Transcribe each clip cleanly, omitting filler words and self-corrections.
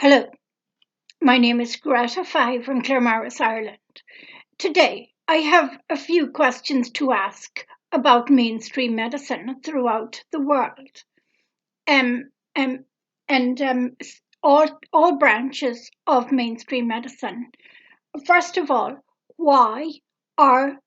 Hello, my name is Greta Fye from Claremorris, Ireland. Today, I have a few questions to ask about mainstream medicine throughout the world, um, um, and all branches of mainstream medicine. First of all, why are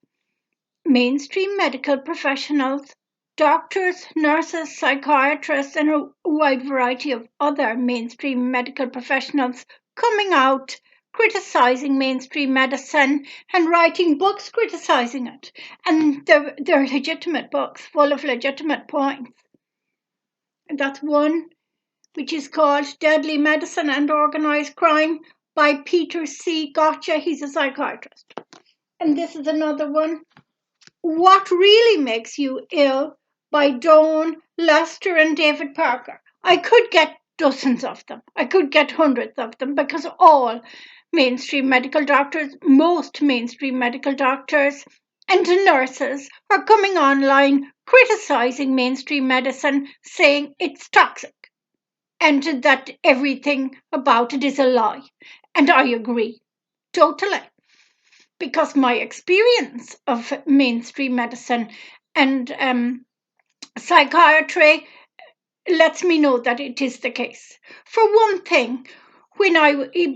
mainstream medical professionals, doctors, nurses, psychiatrists, and a wide variety of other mainstream medical professionals coming out criticizing mainstream medicine and writing books criticizing it. And they're legitimate books full of legitimate points. And that's one which is called Deadly Medicine and Organized Crime by Peter C. Gotcha. He's a psychiatrist. And this is another one, What Really Makes You Ill by Dawn Lester and David Parker. I could get dozens of them. I could get hundreds of them because all mainstream medical doctors, most mainstream medical doctors and nurses are coming online criticizing mainstream medicine, saying it's toxic and that everything about it is a lie. And I agree totally, because my experience of mainstream medicine and psychiatry lets me know that it is the case. For one thing,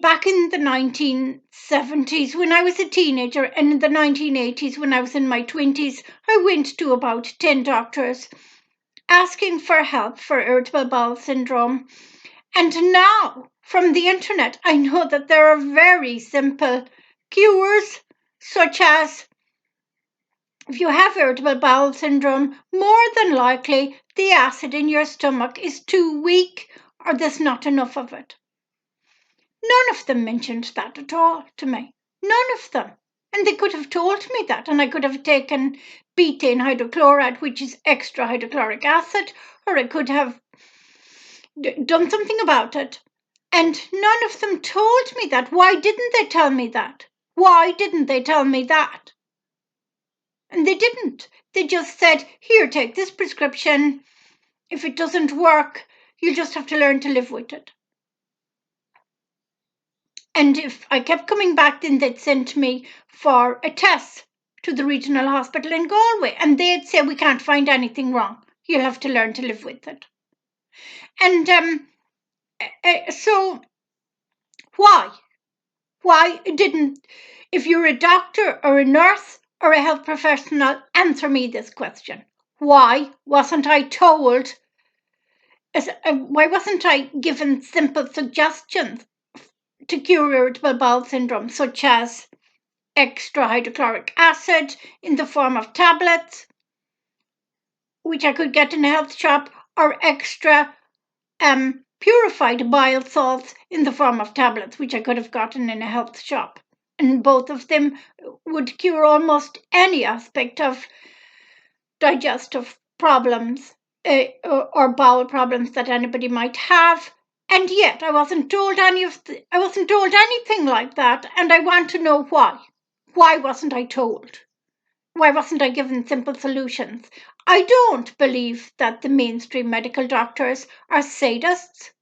back in the 1970s, when I was a teenager, and in the 1980s, when I was in my 20s, I went to about 10 doctors asking for help for irritable bowel syndrome. And now, from the internet, I know that there are very simple cures, such as if you have irritable bowel syndrome, more than likely the acid in your stomach is too weak or there's not enough of it. None of them mentioned that at all to me. None of them. And they could have told me that, and I could have taken betaine hydrochloride, which is extra hydrochloric acid, or I could have done something about it. And none of them told me that. Why didn't they tell me that? Why didn't they tell me that? And they didn't. They just said, here, take this prescription. If it doesn't work, you just have to learn to live with it. And if I kept coming back, then they'd send me for a test to the regional hospital in Galway. And they'd say, we can't find anything wrong. You'll have to learn to live with it. And so why? Why didn't, if you're a doctor or a nurse or a health professional, answer me this question. Why wasn't I told, why wasn't I given simple suggestions to cure irritable bowel syndrome, such as extra hydrochloric acid in the form of tablets, which I could get in a health shop, or extra purified bile salts in the form of tablets, which I could have gotten in a health shop. And both of them would cure almost any aspect of digestive problems or bowel problems that anybody might have. And yet I wasn't told anything like that, and I want to know why. Why wasn't I told? Why wasn't I given simple solutions? I don't believe that the mainstream medical doctors are sadists.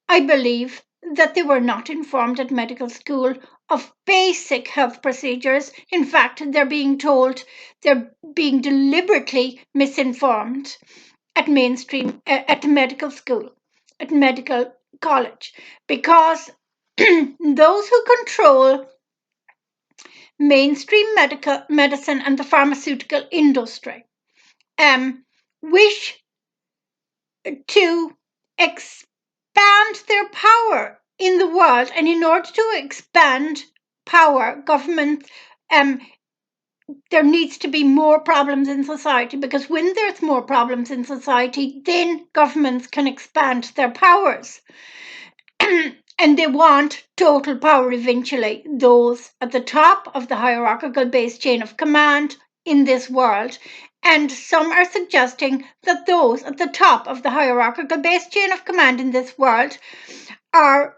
I believe that they were not informed at medical school of basic health procedures. In fact, they're being deliberately misinformed at medical school, at medical college, because those who control mainstream medicine and the pharmaceutical industry wish to expand their power in the world. And in order to expand power, government, there needs to be more problems in society, because when there's more problems in society, then governments can expand their powers. And they want total power eventually, those at the top of the hierarchical based chain of command in this world. And some are suggesting that those at the top of the hierarchical based chain of command in this world are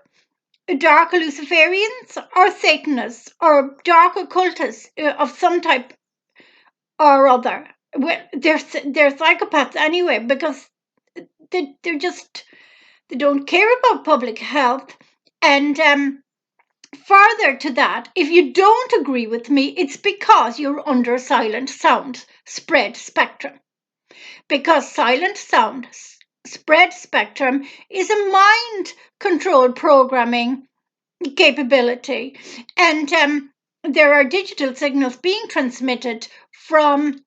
dark Luciferians or Satanists or dark occultists of some type or other. Well, they're psychopaths anyway, because they're just They don't care about public health. And further to that, if you don't agree with me, it's because you're under silent sound spread spectrum. Because silent sound spread spectrum is a mind control programming capability. And there are digital signals being transmitted from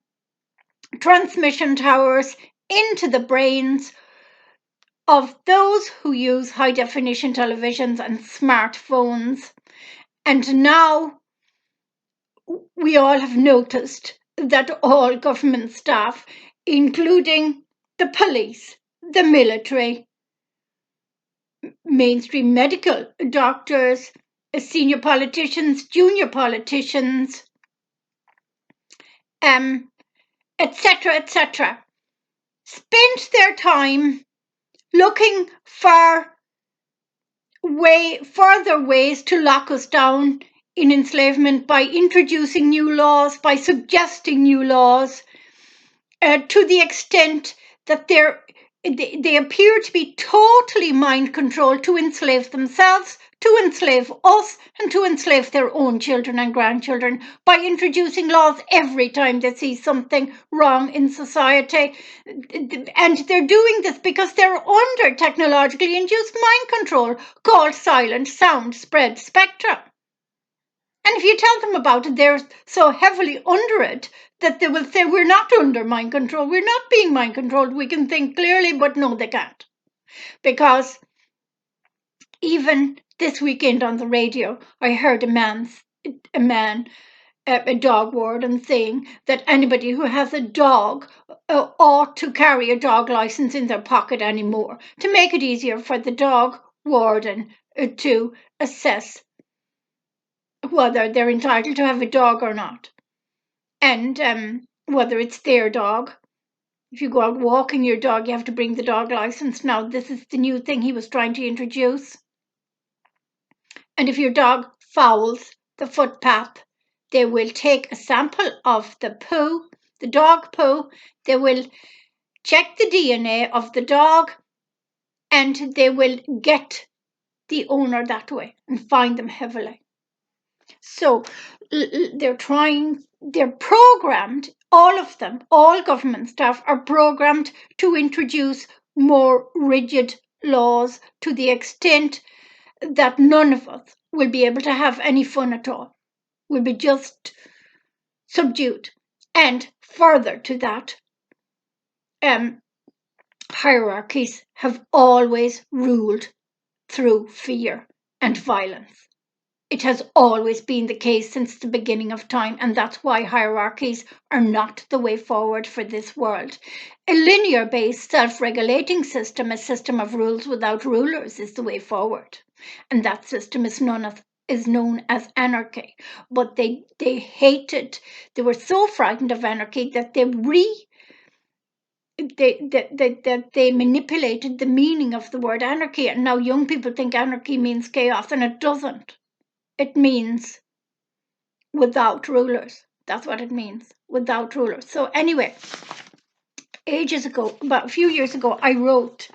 transmission towers into the brains of those who use high definition televisions and smartphones. And now we all have noticed that all government staff, including the police, the military, mainstream medical doctors, senior politicians, junior politicians, etc., spent their time looking for further ways to lock us down in enslavement by introducing new laws, by suggesting new laws, to the extent that they appear to be totally mind controlled to enslave themselves, to enslave us, and to enslave their own children and grandchildren by introducing laws every time they see something wrong in society. And they're doing this because they're under technologically induced mind control called silent sound spread spectrum. And if you tell them about it, they're so heavily under it that they will say, we're not under mind control. We're not being mind controlled. We can think clearly, but no, they can't. Because even this weekend on the radio, I heard a dog warden saying that anybody who has a dog ought to carry a dog license in their pocket anymore to make it easier for the dog warden to assess whether they're entitled to have a dog or not, and whether it's their dog. If you go out walking your dog, you have to bring the dog license. Now, this is the new thing he was trying to introduce. And if your dog fouls the footpath, they will take a sample of the poo, the dog poo. They will check the DNA of the dog, and they will get the owner that way and fine them heavily. So they're programmed, all of them, all government staff are programmed to introduce more rigid laws to the extent that none of us will be able to have any fun at all. We'll be just subdued. And further to that, hierarchies have always ruled through fear and violence. It has always been the case since the beginning of time, and that's why hierarchies are not the way forward for this world. A linear-based, self-regulating system, a system of rules without rulers, is the way forward. And that system is known as anarchy. But they hated, they were so frightened of anarchy that they manipulated the meaning of the word anarchy. And now young people think anarchy means chaos, and it doesn't. It means without rulers. That's what it means, without rulers. So anyway, ages ago, about a few years ago, I wrote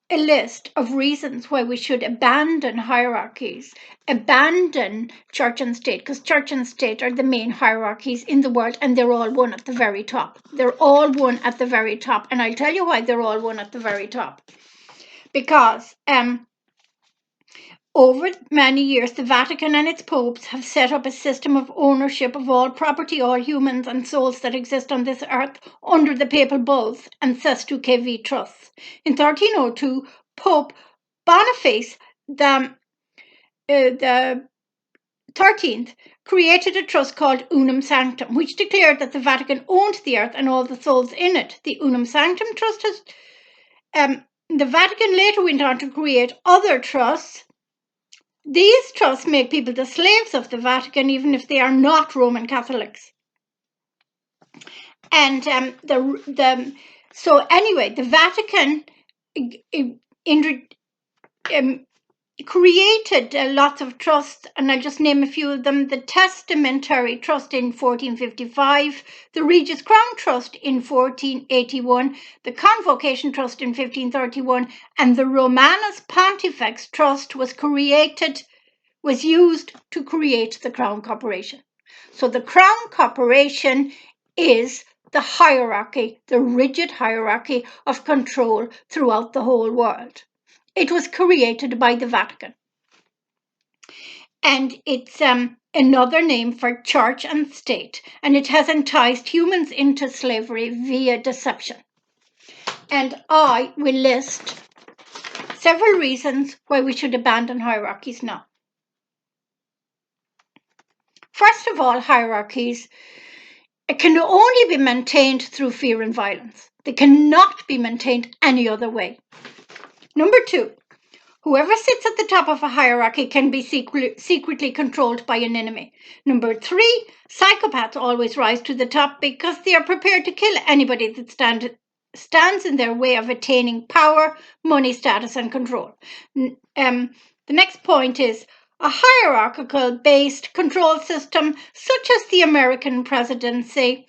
a list of reasons why we should abandon hierarchies, abandon church and state, because church and state are the main hierarchies in the world, and they're all one at the very top. They're all one at the very top. And I'll tell you why they're all one at the very top. Because over many years, the Vatican and its popes have set up a system of ownership of all property, all humans and souls that exist on this earth under the papal bulls and Sestu KV trusts. In 1302, Pope Boniface the 13th created a trust called Unum Sanctum, which declared that the Vatican owned the earth and all the souls in it. The Unum Sanctum trust has... the Vatican later went on to create other trusts. These trusts make people the slaves of the Vatican, even if they are not Roman Catholics. And so anyway, the Vatican created lots of trusts, and I'll just name a few of them. The Testamentary Trust in 1455, the Regis Crown Trust in 1481, the Convocation Trust in 1531, and the Romanus Pontifex Trust was used to create the Crown Corporation. So the Crown Corporation is the hierarchy, the rigid hierarchy of control throughout the whole world. It was created by the Vatican. And it's another name for church and state. And it has enticed humans into slavery via deception. And I will list several reasons why we should abandon hierarchies now. First of all, hierarchies can only be maintained through fear and violence. They cannot be maintained any other way. Number two, whoever sits at the top of a hierarchy can be secretly controlled by an enemy. Number three, psychopaths always rise to the top because they are prepared to kill anybody that stands in their way of attaining power, money, status, and control. The next point is a hierarchical-based control system, such as the American presidency.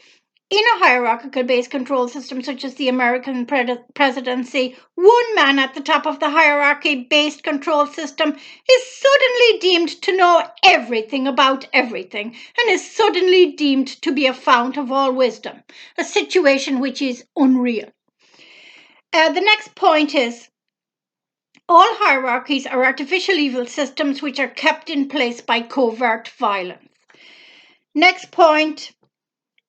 In a hierarchical-based control system, such as the American presidency, one man at the top of the hierarchy-based control system is suddenly deemed to know everything about everything and is suddenly deemed to be a fount of all wisdom, a situation which is unreal. The next point is all hierarchies are artificial evil systems which are kept in place by covert violence. Next point.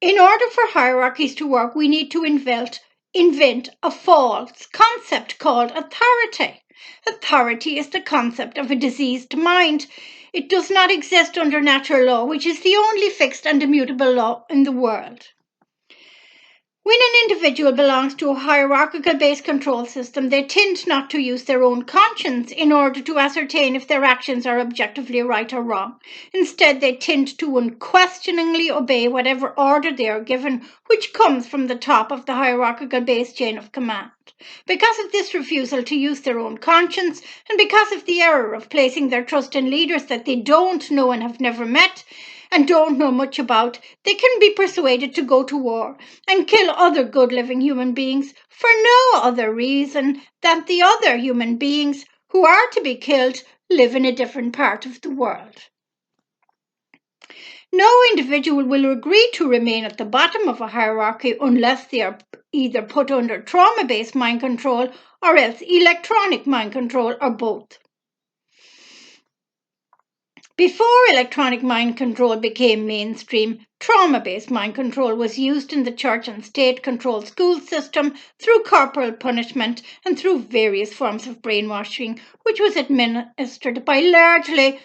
In order for hierarchies to work, we need to invent a false concept called authority. Authority is the concept of a diseased mind. It does not exist under natural law, which is the only fixed and immutable law in the world. When an individual belongs to a hierarchical-based control system, they tend not to use their own conscience in order to ascertain if their actions are objectively right or wrong. Instead, they tend to unquestioningly obey whatever order they are given, which comes from the top of the hierarchical-based chain of command. Because of this refusal to use their own conscience, and because of the error of placing their trust in leaders that they don't know and have never met, and don't know much about, they can be persuaded to go to war and kill other good living human beings for no other reason than the other human beings who are to be killed live in a different part of the world. No individual will agree to remain at the bottom of a hierarchy unless they are either put under trauma-based mind control or else electronic mind control, or both. Before electronic mind control became mainstream, trauma-based mind control was used in the church and state-controlled school system through corporal punishment and through various forms of brainwashing, which was administered by largely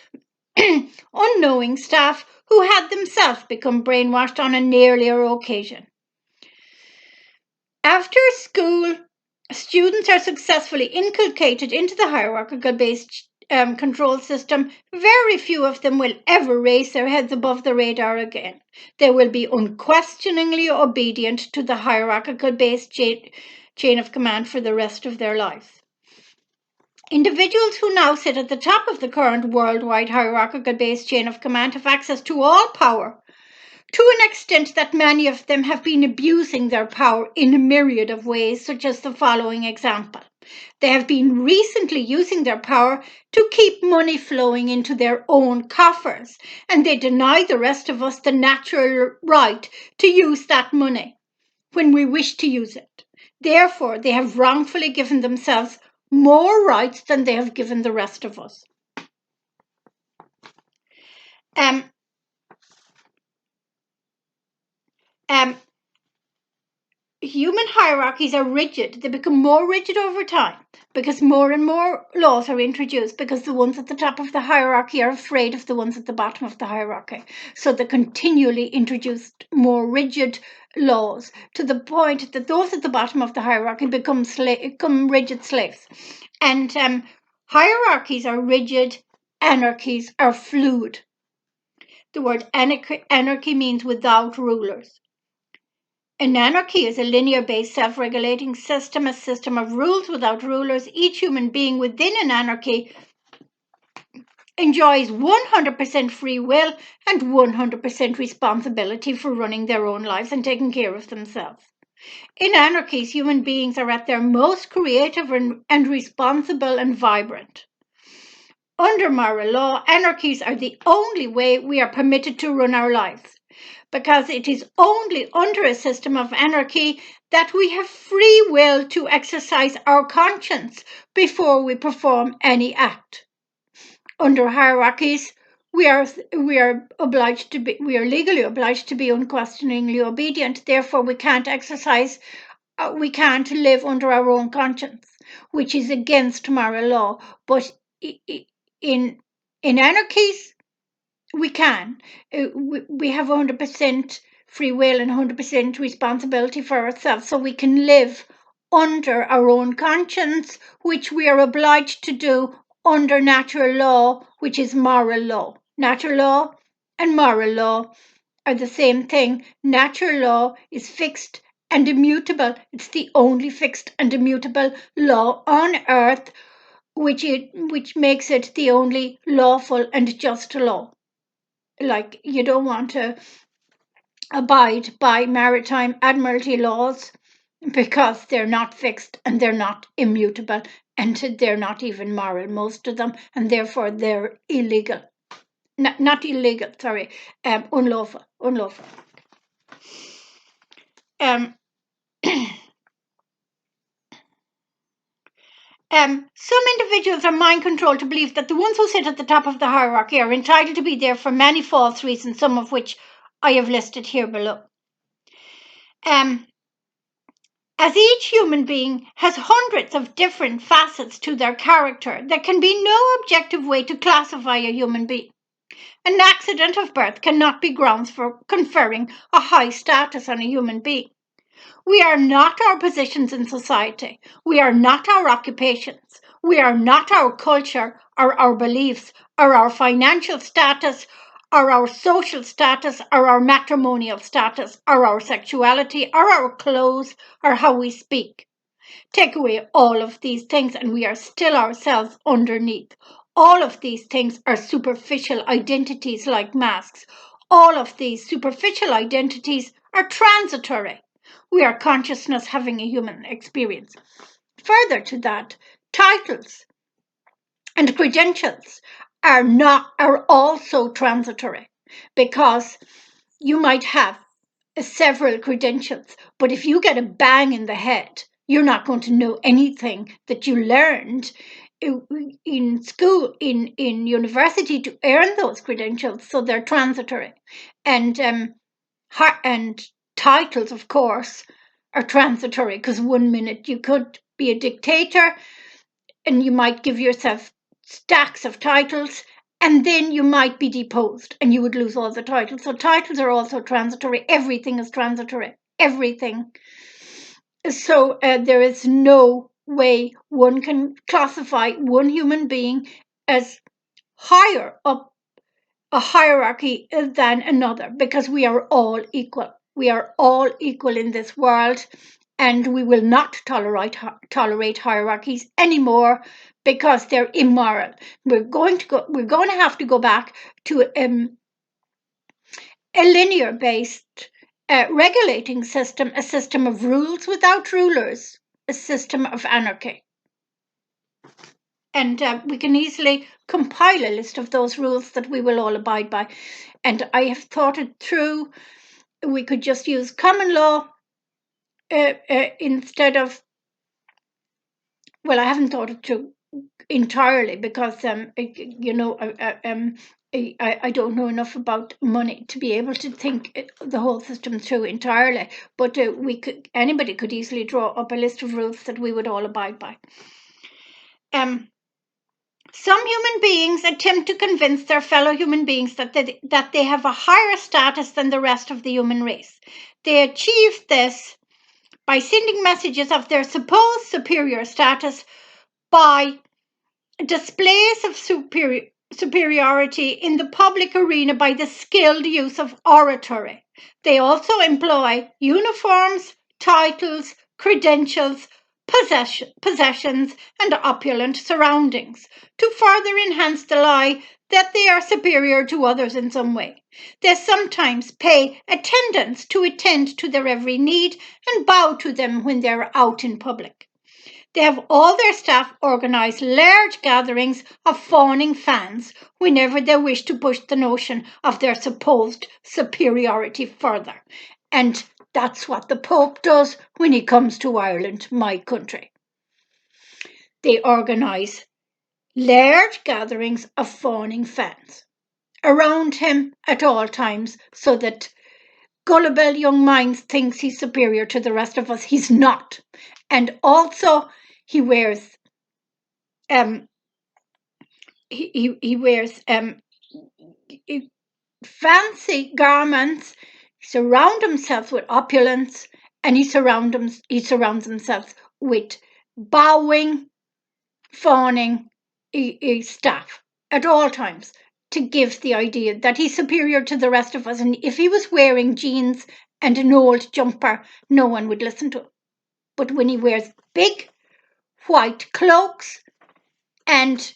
unknowing staff who had themselves become brainwashed on an earlier occasion. After school, students are successfully inculcated into the hierarchical-based control system. Very few of them will ever raise their heads above the radar again. They will be unquestioningly obedient to the hierarchical-based chain of command for the rest of their lives. Individuals who now sit at the top of the current worldwide hierarchical-based chain of command have access to all power, to an extent that many of them have been abusing their power in a myriad of ways, such as the following example. They have been recently using their power to keep money flowing into their own coffers, and they deny the rest of us the natural right to use that money when we wish to use it. Therefore, they have wrongfully given themselves more rights than they have given the rest of us. Human hierarchies are rigid. They become more rigid over time because more and more laws are introduced, because the ones at the top of the hierarchy are afraid of the ones at the bottom of the hierarchy. So they continually introduced more rigid laws to the point that those at the bottom of the hierarchy become rigid slaves. And hierarchies are rigid, anarchies are fluid. The word anarchy means without rulers. An anarchy is a linear-based, self-regulating system, a system of rules without rulers. Each human being within an anarchy enjoys 100% free will and 100% responsibility for running their own lives and taking care of themselves. In anarchies, human beings are at their most creative and responsible and vibrant. Under moral law, anarchies are the only way we are permitted to run our lives, because it is only under a system of anarchy that we have free will to exercise our conscience before we perform any act. Under hierarchies, we are legally obliged to be unquestioningly obedient. Therefore, we can't live under our own conscience, which is against moral law. But in anarchies, we can. We have 100% free will and 100% responsibility for ourselves, so we can live under our own conscience, which we are obliged to do under natural law, which is moral law. Natural law and moral law are the same thing. Natural law is fixed and immutable. It's the only fixed and immutable law on earth, which makes it the only lawful and just law. Like, you don't want to abide by maritime admiralty laws because they're not fixed and they're not immutable and they're not even moral, most of them, and therefore they're illegal. Not illegal, sorry, unlawful. Some individuals are mind controlled to believe that the ones who sit at the top of the hierarchy are entitled to be there for many false reasons, some of which I have listed here below. As each human being has hundreds of different facets to their character, there can be no objective way to classify a human being. An accident of birth cannot be grounds for conferring a high status on a human being. We are not our positions in society. We are not our occupations. We are not our culture or our beliefs or our financial status or our social status or our matrimonial status or our sexuality or our clothes or how we speak. Take away all of these things and we are still ourselves underneath. All of these things are superficial identities like masks. All of these superficial identities are transitory. We are consciousness having a human experience. Further to that, titles and credentials are also transitory, because you might have several credentials, but if you get a bang in the head, you're not going to know anything that you learned in school, in university to earn those credentials, so they're transitory. And titles, of course, are transitory, because one minute you could be a dictator and you might give yourself stacks of titles, and then you might be deposed and you would lose all the titles. So titles are also transitory. Everything is transitory. Everything. So there is no way one can classify one human being as higher up a hierarchy than another, because we are all equal. We are all equal in this world, and we will not tolerate hierarchies anymore, because they're immoral. We're going to have to go back to a linear based regulating system, a system of rules without rulers, a system of anarchy. And we can easily compile a list of those rules that we will all abide by. And I have thought it through. We could just use common law instead of, well, I haven't thought it through entirely, because I don't know enough about money to be able to think the whole system through entirely. But anybody could easily draw up a list of rules that we would all abide by. Some human beings attempt to convince their fellow human beings that they have a higher status than the rest of the human race. They achieve this by sending messages of their supposed superior status by displays of superiority in the public arena by the skilled use of oratory. They also employ uniforms, titles, credentials, possessions, and opulent surroundings to further enhance the lie that they are superior to others in some way. They sometimes pay attendants to attend to their every need and bow to them when they are out in public. They have all their staff organise large gatherings of fawning fans whenever they wish to push the notion of their supposed superiority further. And that's what the Pope does when he comes to Ireland, my country. They organise large gatherings of fawning fans around him at all times so that gullible young minds thinks he's superior to the rest of us. He's not. And also he wears he wears fancy garments, he surrounds himself with opulence, and he surrounds himself with bowing, fawning staff at all times to give the idea that he's superior to the rest of us. And if he was wearing jeans and an old jumper, no one would listen to him. But when he wears big white cloaks and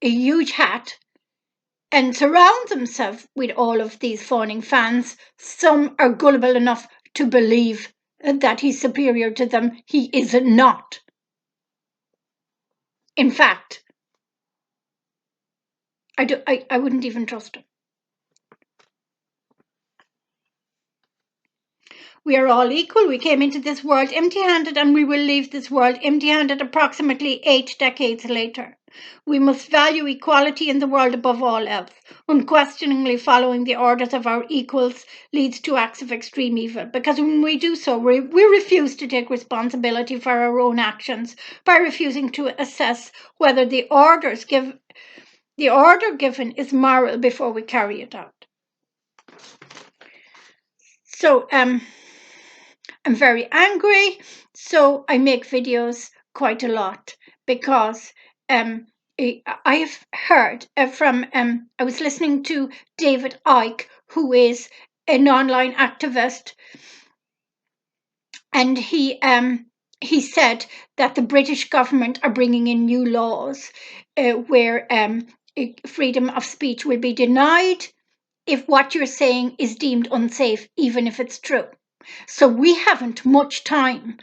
a huge hat and surrounds himself with all of these fawning fans, some are gullible enough to believe that he's superior to them. He is not. In fact, I wouldn't even trust him. We are all equal. We came into this world empty-handed and we will leave this world empty-handed approximately 8 decades later. We must value equality in the world above all else. Unquestioningly following the orders of our equals leads to acts of extreme evil, because when we do so, we refuse to take responsibility for our own actions by refusing to assess whether the order given is moral before we carry it out. So, I'm very angry, so I make videos quite a lot because I've heard from, I was listening to David Icke, who is an online activist, and he said that the British government are bringing in new laws where freedom of speech will be denied if what you're saying is deemed unsafe, even if it's true. So we haven't much time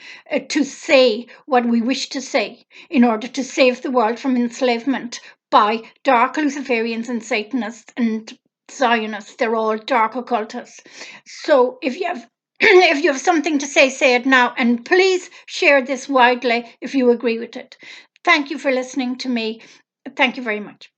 to say what we wish to say in order to save the world from enslavement by dark Luciferians and Satanists and Zionists. They're all dark occultists. So if you have if you have something to say, say it now, and please share this widely if you agree with it. Thank you for listening to me. Thank you very much.